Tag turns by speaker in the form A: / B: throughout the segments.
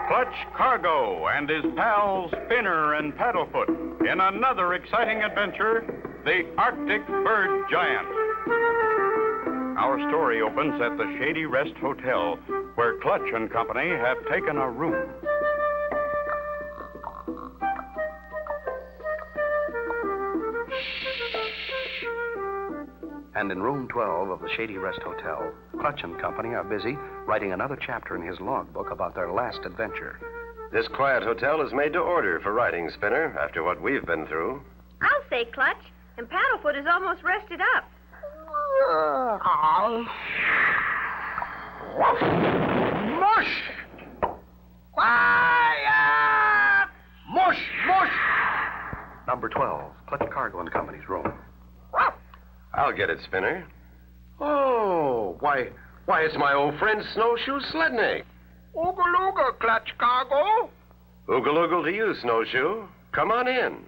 A: Clutch Cargo and his pals Spinner and Paddlefoot in another exciting adventure, the Arctic Bird Giant. Our story opens at the Shady Rest Hotel, where Clutch and Company have taken a room.
B: And in room 12 of the Shady Rest Hotel, Clutch and Company are busy writing another chapter in his logbook about their last adventure.
C: This quiet hotel is made to order for writing, Spinner, after what we've been through.
D: I'll say, Clutch, and Paddlefoot is almost rested up.
E: Mush! Quiet! Mush, mush!
B: Number 12, Clutch Cargo and Company's room.
C: I'll get it, Spinner. Oh, why, it's my old friend Snowshoe Slednik.
E: Ooga-looga, Clutch Cargo.
C: Ooga-looga to you, Snowshoe. Come on in.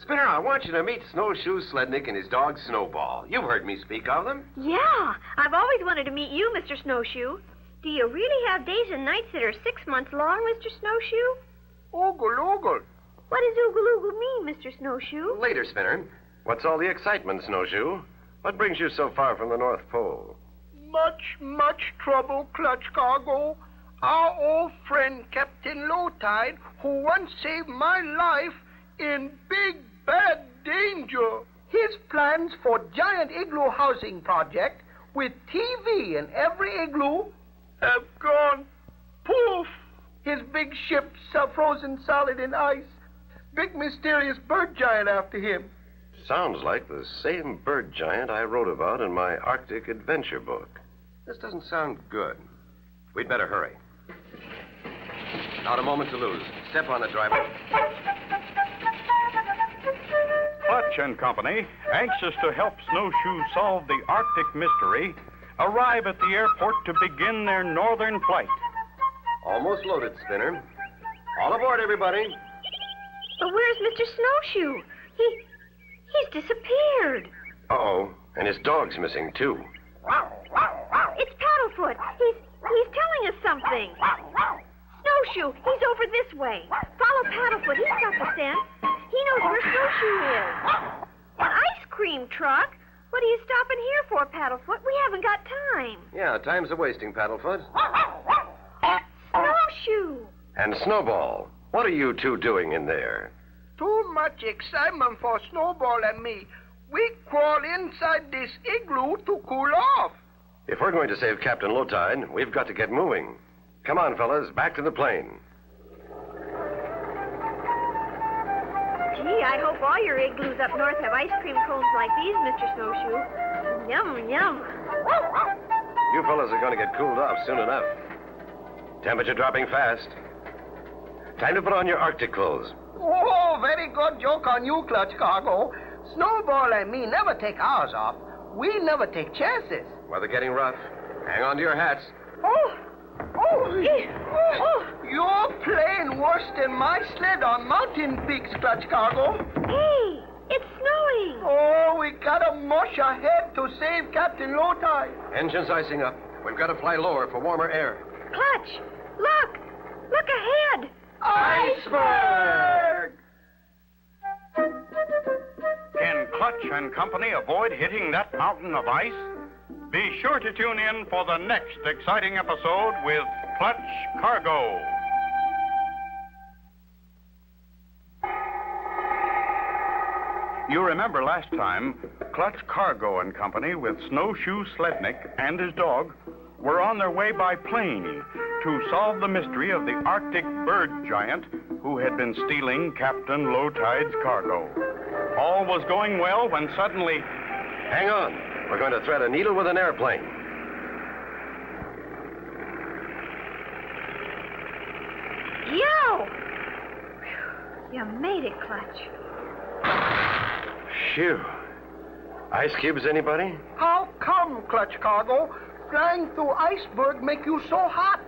C: Spinner, I want you to meet Snowshoe Slednik and his dog Snowball. You've heard me speak of them.
D: Yeah, I've always wanted to meet you, Mr. Snowshoe. Do you really have days and nights that are 6 months long, Mr. Snowshoe?
E: Ooga-looga.
D: What does ooga-looga mean, Mr. Snowshoe?
C: Later, Spinner. What's all the excitement, Snowshoe? What brings you so far from the North Pole?
E: Much trouble, Clutch Cargo. Our old friend, Captain Lowtide, who once saved my life, in big, bad danger. His plans for giant igloo housing project with TV in every igloo have gone poof. His big ship's frozen solid in ice. Big mysterious bird giant after him.
C: Sounds like the same bird giant I wrote about in my Arctic adventure book. This doesn't sound good. We'd better hurry. Not a moment to lose. Step on it, driver.
A: Clutch and Company, anxious to help Snowshoe solve the Arctic mystery, arrive at the airport to begin their northern flight.
C: Almost loaded, Spinner. All aboard, everybody.
D: But where's Mr. Snowshoe? He's disappeared.
C: Uh-oh, and his dog's missing, too.
D: It's Paddlefoot. He's telling us something. Snowshoe, he's over this way. Follow Paddlefoot. He's got the scent. He knows where Snowshoe is. An ice cream truck? What are you stopping here for, Paddlefoot? We haven't got time.
C: Yeah, time's a-wasting, Paddlefoot.
D: Snowshoe.
C: And Snowball, what are you two doing in there?
E: Too much excitement for Snowball and me. We crawl inside this igloo to cool off.
C: If we're going to save Captain Lowtide, we've got to get moving. Come on, fellas, back to the plane.
D: Gee, I hope all your igloos up north have ice cream cones like these, Mr. Snowshoe. Yum, yum.
C: You fellas are going to get cooled off soon enough. Temperature dropping fast. Time to put on your Arctic clothes.
E: Oh, very good joke on you, Clutch Cargo. Snowball and me never take ours off. We never take chances.
C: Weather getting rough. Hang on to your hats.
E: You're playing worse than my sled on mountain peaks, Clutch Cargo.
D: Hey, it's snowing.
E: Oh, we gotta mush ahead to save Captain Lowtide.
C: Engines icing up. We've got to fly lower for warmer air.
D: Clutch, look. Look ahead.
E: Iceberg!
A: Can Clutch and Company avoid hitting that mountain of ice? Be sure to tune in for the next exciting episode with Clutch Cargo. You remember last time, Clutch Cargo and Company with Snowshoe Slednik and his dog were on their way by plane to solve the mystery of the Arctic bird giant who had been stealing Captain Lowtide's cargo. All was going well when suddenly...
C: Hang on. We're going to thread a needle with an airplane.
D: Yo! You made it, Clutch.
C: Phew. Ice cubes, anybody?
E: How come, Clutch Cargo? Flying through iceberg make you so hot?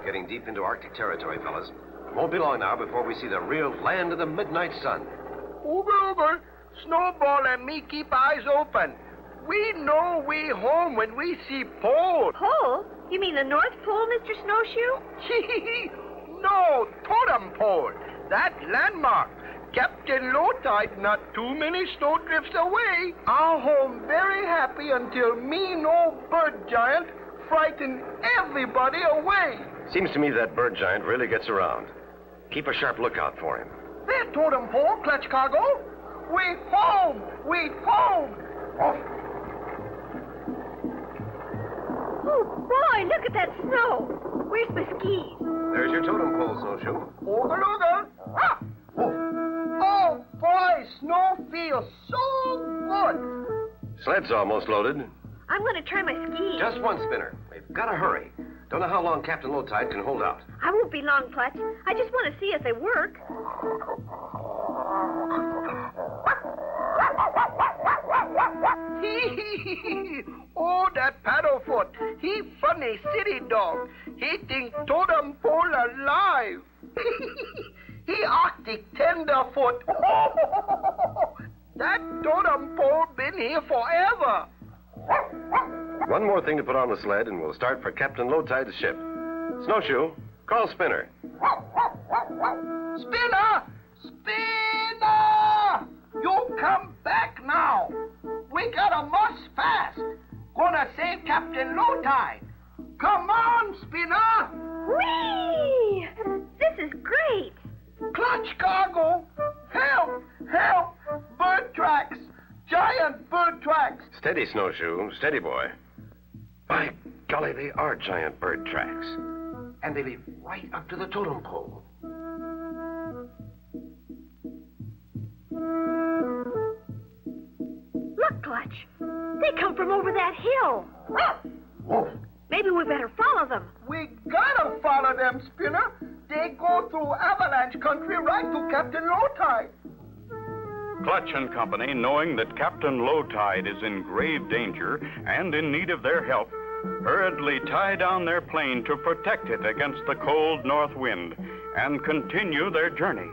C: Getting deep into Arctic territory, fellas. Won't be long now before we see the real land of the midnight sun.
E: Ooga, Snowball and me keep eyes open. We know we home when we see pole.
D: Pole? You mean the North Pole, Mr. Snowshoe?
E: No, totem pole. That landmark. Captain Low Tide not too many snowdrifts away. Our home very happy until mean old bird giant frighten everybody away.
C: Seems to me that bird giant really gets around. Keep a sharp lookout for him.
E: There, totem pole, Clutch Cargo. We home! We home!
D: Oh, boy, look at that snow. Where's my skis?
C: There's your totem pole, Snowshoe.
E: Ooga looga. Ah! Oh, boy, snow feels so good.
C: Sled's almost loaded.
D: I'm going to try my skis.
C: Just one spinner. We've got to hurry. Don't know how long Captain Low Tide can hold out.
D: I won't be long, Clutch. I just want to see if they work.
E: Oh, that paddlefoot. He funny city dog. He think totem pole alive. He Arctic tenderfoot. That totem pole been here forever.
C: One more thing to put on the sled, and we'll start for Captain Low Tide's ship. Snowshoe, call Spinner.
E: Spinner! Spinner! You come back now. We gotta muss fast. Gonna save Captain Low Tide. Come on, Spinner!
D: Whee! This is great.
E: Clutch Cargo! Help! Help! Bird tracks! Giant bird tracks!
C: Steady, Snowshoe. Steady, boy. By golly, they are giant bird tracks. And they lead right up to the totem pole.
D: Look, Clutch. They come from over that hill.
E: Woof.
D: Maybe we better follow them.
E: We gotta follow them, Spinner. They go through avalanche country right to Captain Low Tide.
A: Clutch and Company, knowing that Captain Low Tide is in grave danger and in need of their help, hurriedly tie down their plane to protect it against the cold north wind and continue their journey.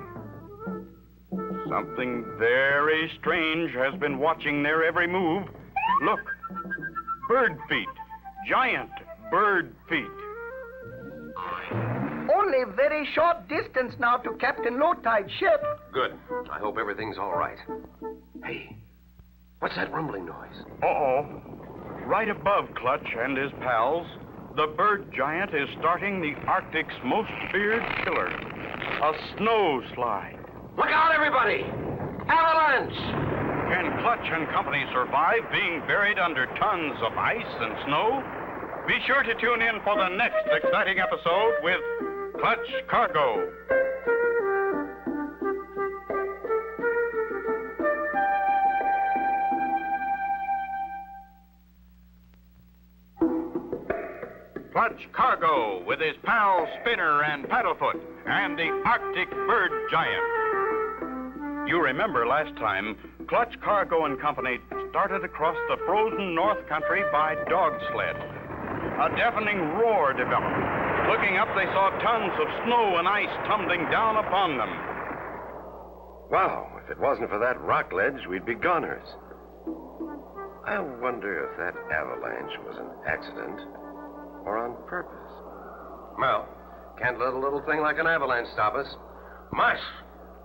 A: Something very strange has been watching their every move. Look, bird feet, giant bird feet.
E: Only very short distance now to Captain Low Tide's ship.
C: Good. I hope everything's all right. Hey, what's that rumbling noise?
A: Uh-oh. Right above Clutch and his pals, the bird giant is starting the Arctic's most feared killer, a snow slide.
C: Look out, everybody! Avalanche!
A: Can Clutch and Company survive being buried under tons of ice and snow? Be sure to tune in for the next exciting episode with Clutch Cargo. Clutch Cargo with his pals Spinner and Paddlefoot and the Arctic Bird Giant. You remember last time, Clutch Cargo and Company started across the frozen North Country by dog sled. A deafening roar developed. Looking up, they saw tons of snow and ice tumbling down upon them.
C: Wow, if it wasn't for that rock ledge, we'd be goners. I wonder if that avalanche was an accident or on purpose. Well, can't let a little thing like an avalanche stop us. Mush!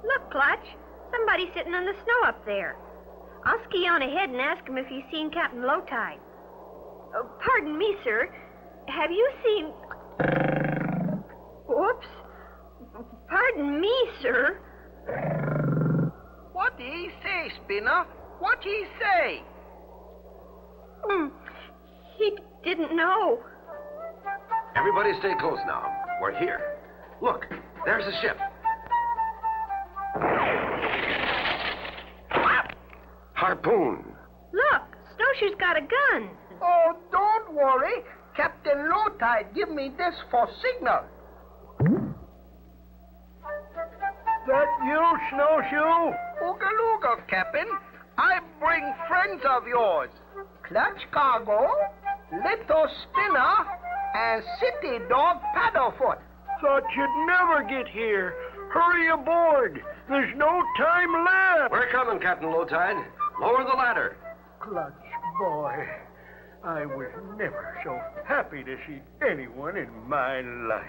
D: Look, Clutch. Somebody's sitting on the snow up there. I'll ski on ahead and ask him if he's seen Captain Low Tide. Pardon me, sir. Have you seen... Whoops. Pardon me, sir.
E: What did he say, Spinner? What did he say?
D: He didn't know.
C: Everybody stay close now. We're here. Look, there's a ship. Harpoon.
D: Look, Snowshoe's got a gun.
E: Oh, don't worry. Captain Low Tide give me this for signal. That you, Snowshoe? Ooga looga, Captain. I bring friends of yours. Clutch Cargo, Little Spinner, and City Dog Paddlefoot. Thought you'd never get here. Hurry aboard. There's no time left.
C: We're coming, Captain Low Tide. Lower the ladder.
E: Clutch boy, I was never so happy to see anyone in my life.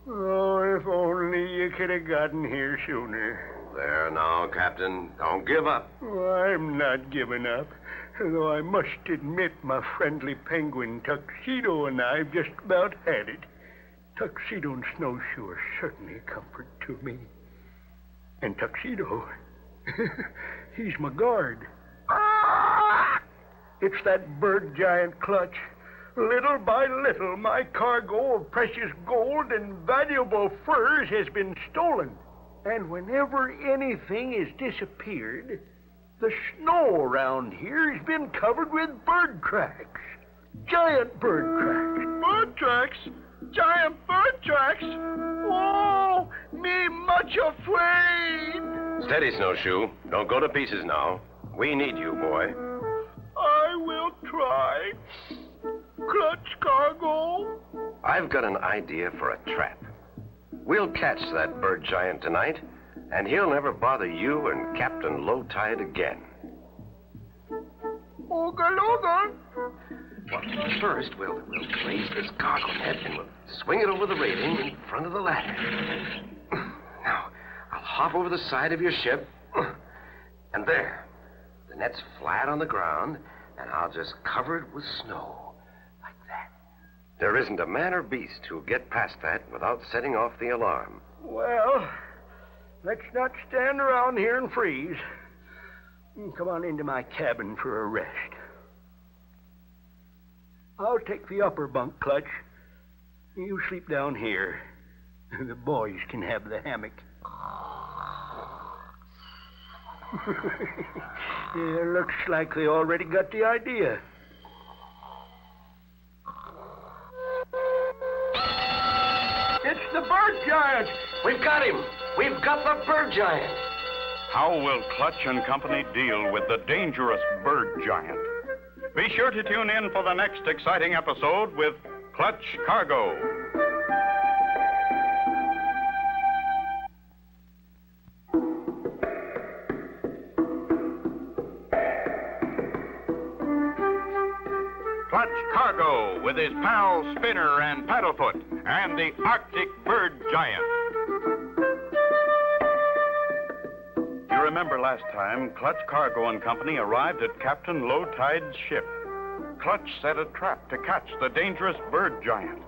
E: Oh, if only you could have gotten here sooner.
C: There now, Captain. Don't give up.
E: Oh, I'm not giving up, though I must admit my friendly penguin Tuxedo and I've just about had it. Tuxedo and Snowshoe are certainly a comfort to me. And Tuxedo, he's my guard. It's that bird giant Clutch. Little by little, my cargo of precious gold and valuable furs has been stolen. And whenever anything has disappeared, the snow around here has been covered with bird tracks. Giant bird tracks. Bird tracks? Giant bird tracks? Oh, me much afraid.
C: Steady, Snowshoe. Don't go to pieces now. We need you, boy.
E: I will try. Clutch Cargo.
C: I've got an idea for a trap. We'll catch that bird giant tonight, and he'll never bother you and Captain Low Tide again.
E: Ooga-looga.
C: Well, first, we'll raise this cargo net and we'll swing it over the railing in front of the ladder. Now, I'll hop over the side of your ship, and there. The net's flat on the ground, and I'll just cover it with snow, like that. There isn't a man or beast who'll get past that without setting off the alarm.
E: Well, let's not stand around here and freeze. Come on into my cabin for a rest. I'll take the upper bunk, Clutch. You sleep down here. The boys can have the hammock. Yeah, looks like they already got the idea. It's the bird giant!
C: We've got him! We've got the bird giant!
A: How will Clutch and Company deal with the dangerous bird giant? Be sure to tune in for the next exciting episode with Clutch Cargo. Clutch Cargo with his pals Spinner and Paddlefoot and the Arctic Bird Giant. You remember last time Clutch Cargo and Company arrived at Captain Low Tide's ship. Clutch set a trap to catch the dangerous bird giant.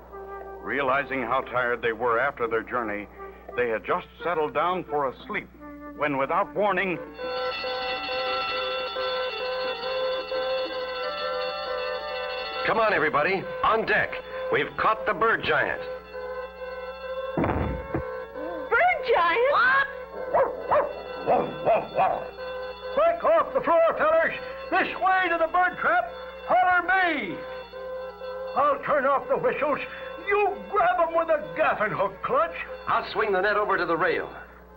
A: Realizing how tired they were after their journey, they had just settled down for a sleep when, without warning,
C: Come on, everybody. On deck. We've caught the bird giant.
D: Bird giant?
E: Quick, off the floor, fellers! This way to the bird trap! Holler me! I'll turn off the whistles. You grab 'em with a gaffin hook, Clutch.
C: I'll swing the net over to the rail.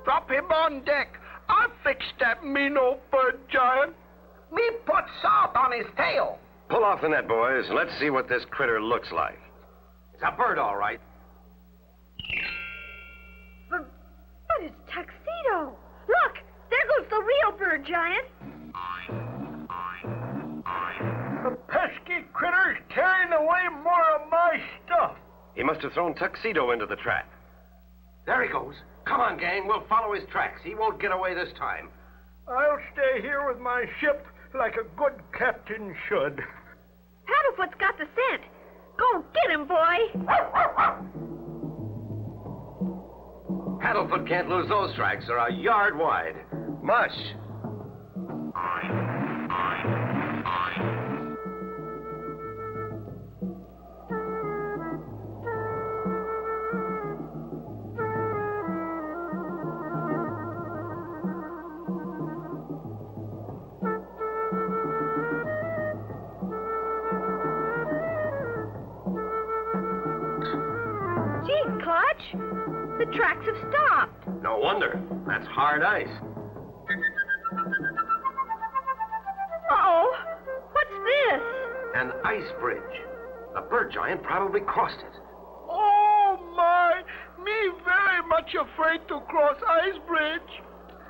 E: Drop him on deck. I'll fix that mean old bird giant. Me put salt on his tail.
C: Pull off the net, boys. Let's see what this critter looks like. It's a bird, all right.
D: But it's Tuxedo. Look, there goes the real bird giant.
E: The pesky critter's carrying away more of my stuff.
C: He must have thrown Tuxedo into the trap. There he goes. Come on, gang. We'll follow his tracks. He won't get away this time.
E: I'll stay here with my ship like a good captain should.
D: Paddlefoot's got the scent. Go get him, boy.
C: Paddlefoot can't lose those tracks. They're a yard wide. Mush.
D: Gee, Clutch, the tracks have stopped.
C: No wonder. That's hard ice.
D: Uh-oh, what's this?
C: An ice bridge. The bird giant probably crossed it.
E: Oh, my. Me very much afraid to cross ice bridge.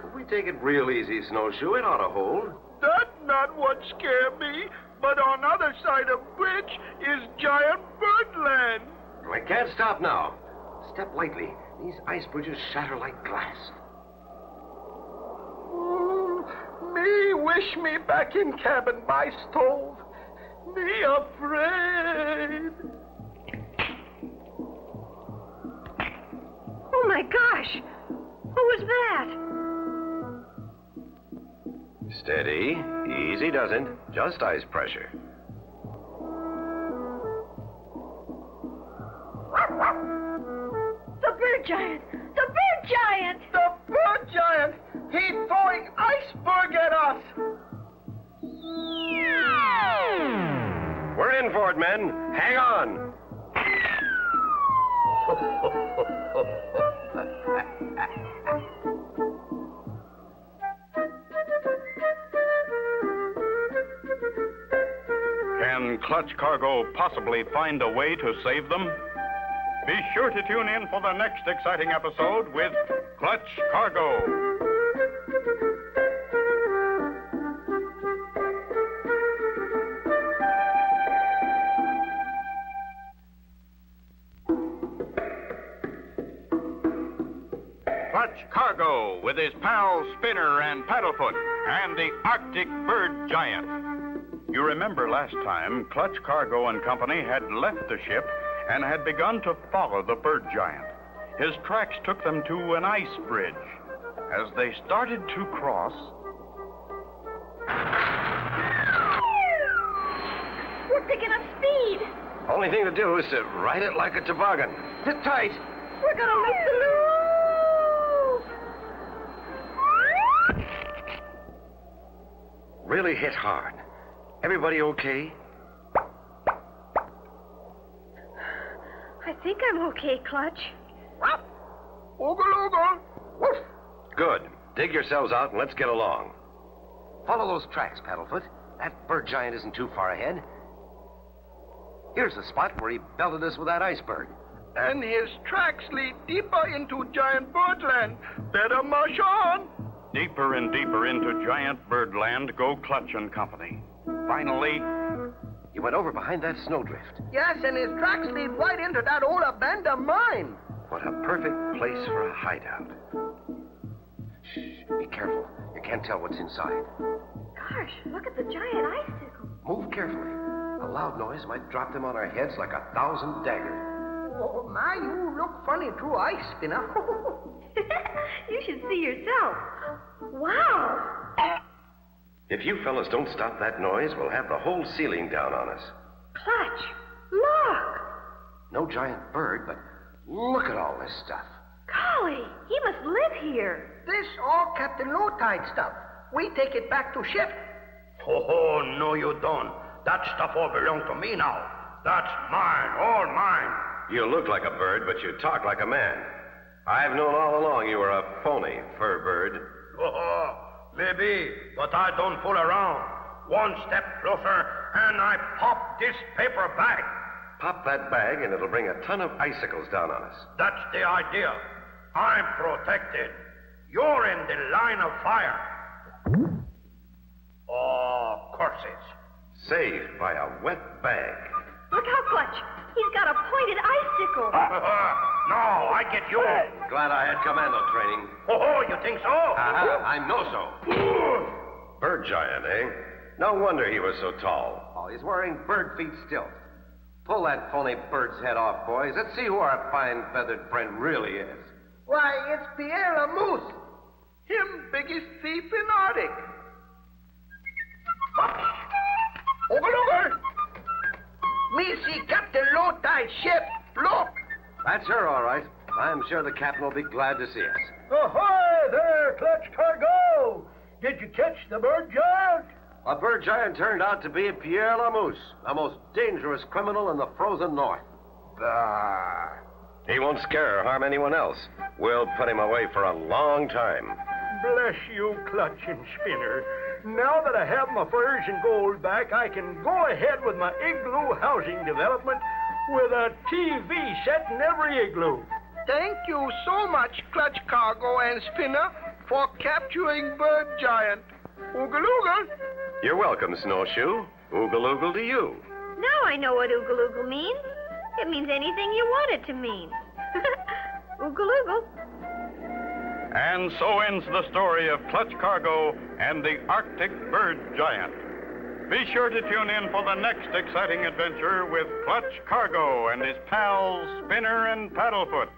C: If we take it real easy, Snowshoe, it ought to hold.
E: That's not what scared me. But on other side of bridge is giant birdland.
C: I can't stop now. Step lightly. These ice bridges shatter like glass.
E: Me wish me back in cabin by stove. Me afraid.
D: Oh, my gosh. Who was that?
C: Steady. Easy doesn't. Just ice pressure.
D: The bird giant! The bird giant!
E: The bird giant! He's throwing iceberg at us!
C: We're in for it, men. Hang on.
A: Can Clutch Cargo possibly find a way to save them? Be sure to tune in for the next exciting episode with Clutch Cargo. Clutch Cargo with his pals Spinner and Paddlefoot and the Arctic Bird Giant. You remember last time, Clutch Cargo and Company had left the ship and had begun to follow the bird giant. His tracks took them to an ice bridge. As they started to cross...
D: We're picking up speed.
C: Only thing to do is to ride it like a toboggan. Sit tight.
D: We're gonna loop the loop.
C: Really hit hard. Everybody okay?
D: I think I'm okay, Clutch.
E: Oogle, oogle. Woof.
C: Good. Dig yourselves out and let's get along.
B: Follow those tracks, Paddlefoot. That bird giant isn't too far ahead. Here's the spot where he belted us with that iceberg.
E: And his tracks lead deeper into giant birdland. Better mush on.
A: Deeper and deeper into giant birdland go Clutch and Company. Finally,
B: He went over behind that snowdrift.
E: Yes, and his tracks lead right into that old abandoned mine.
B: What a perfect place for a hideout. Shh, be careful. You can't tell what's inside.
D: Gosh, look at the giant icicle.
B: Move carefully. A loud noise might drop them on our heads like 1,000 daggers.
E: Oh, my, you look funny through ice, Spinner.
D: You should see yourself. Wow.
C: If you fellas don't stop that noise, we'll have the whole ceiling down on us.
D: Clutch, look.
B: No giant bird, but look at all this stuff.
D: Golly, he must live here.
E: This all Captain Low-Tide stuff. We take it back to ship.
F: Oh, no, you don't. That stuff all belongs to me now. That's mine, all mine.
C: You look like a bird, but you talk like a man. I've known all along you were a phony, fur bird.
F: Oh, maybe, but I don't fool around. One step closer, and I pop this paper bag.
C: Pop that bag, and it'll bring a ton of icicles down on us.
F: That's the idea. I'm protected. You're in the line of fire. Oh, curses.
C: Saved by a wet bag.
D: Look out, Clutch. He's got a pointed icicle.
F: No, I get you.
C: Glad I had commando training.
F: Oh, you think so?
C: I know so. Bird giant, eh? No wonder he was so tall.
B: Oh, he's wearing bird feet still. Pull that phony bird's head off, boys. Let's see who our fine feathered friend really is.
E: Why, it's Pierre Lamoose. Him biggest thief in Arctic. Oogle. Me see Captain Low-Tide ship. Look.
B: That's her, all right. I'm sure the captain will be glad to see us.
E: Ahoy there, Clutch Cargo. Did you catch the bird giant?
B: A bird giant turned out to be Pierre Lamoose, the most dangerous criminal in the frozen north.
C: Bah. He won't scare or harm anyone else. We'll put him away for a long time.
E: Bless you, Clutch and Spinner. Now that I have my furs and gold back, I can go ahead with my igloo housing development with a TV set in every igloo. Thank you so much, Clutch Cargo and Spinner, for capturing Bird Giant. Oogle oogle.
C: You're welcome, Snowshoe. Oogle-oogle to you.
D: Now I know what oogle-oogle means. It means anything you want it to mean. Oogle-oogle.
A: And so ends the story of Clutch Cargo and the Arctic Bird Giant. Be sure to tune in for the next exciting adventure with Clutch Cargo and his pals Spinner and Paddlefoot.